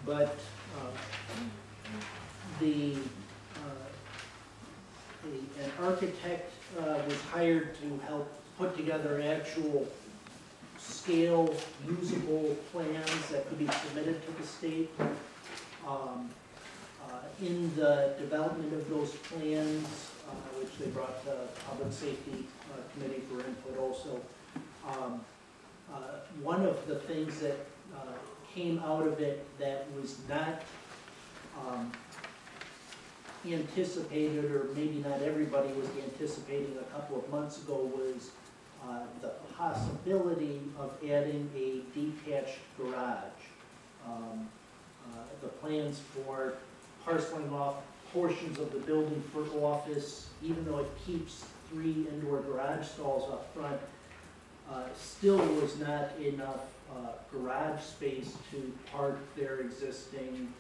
but an architect was hired to help put together actual scale usable plans that could be submitted to the state. In the development of those plans, which they brought the Public Safety Committee for input also, one of the things that came out of it that was not anticipated, or maybe not everybody was anticipating a couple of months ago, was the possibility of adding a detached garage. The plans for parceling off portions of the building for office, even though it keeps 3 indoor garage stalls up front, still was not enough garage space to park their existing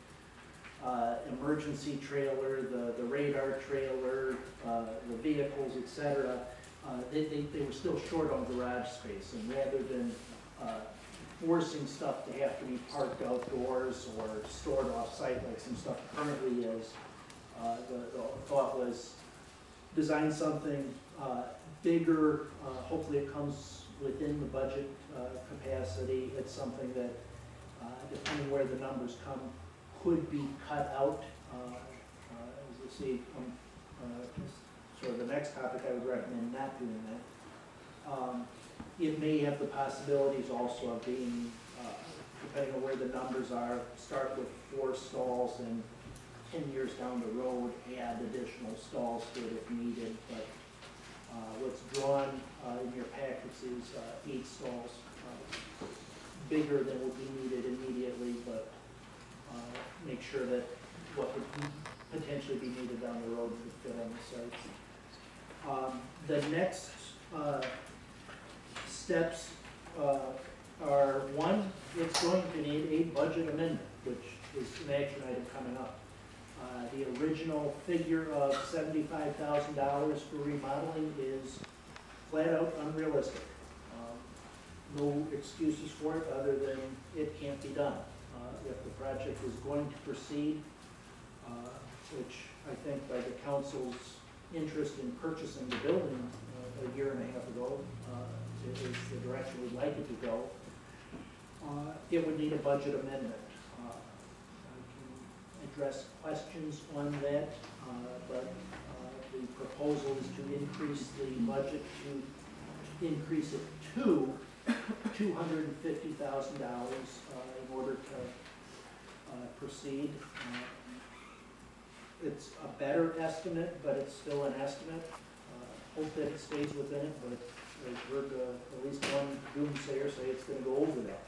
emergency trailer, the radar trailer, the vehicles, etc. They were still short on garage space, and rather than forcing stuff to have to be parked outdoors or stored off-site like some stuff currently is, the thought was design something bigger. Hopefully it comes within the budget capacity. It's something that, depending where the numbers come, could be cut out. As you see, sort of the next topic, I would recommend not doing that. It may have the possibilities also of being, depending on where the numbers are, start with 4 stalls and 10 years down the road add additional stalls to it if needed. But what's drawn in your packets is 8 stalls, bigger than would be needed immediately, but make sure that what would potentially be needed down the road could fit on the site. The next steps are, one, it's going to need a budget amendment, which is an action item coming up. The original figure of $75,000 for remodeling is flat out unrealistic. No excuses for it other than it can't be done. If the project is going to proceed, which I think by the council's interest in purchasing the building a year and a half ago, is the direction we'd like it to go, it would need a budget amendment. I can address questions on that, but the proposal is to increase the budget, to increase it to $250,000 in order to proceed. It's a better estimate, but it's still an estimate. Hope that it stays within it, but I've heard at least one doomsayer say it's going to go over that.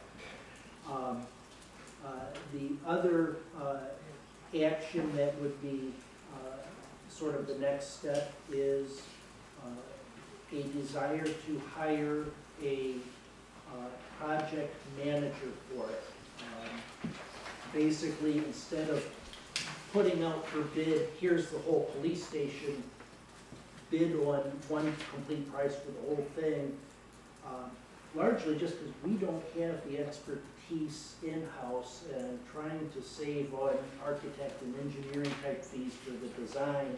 The other action that would be sort of the next step is a desire to hire a project manager for it. Basically, instead of putting out for bid, here's the whole police station, bid on one complete price for the whole thing, largely just because we don't have the expertise in-house, and trying to save on architect and engineering type fees for the design.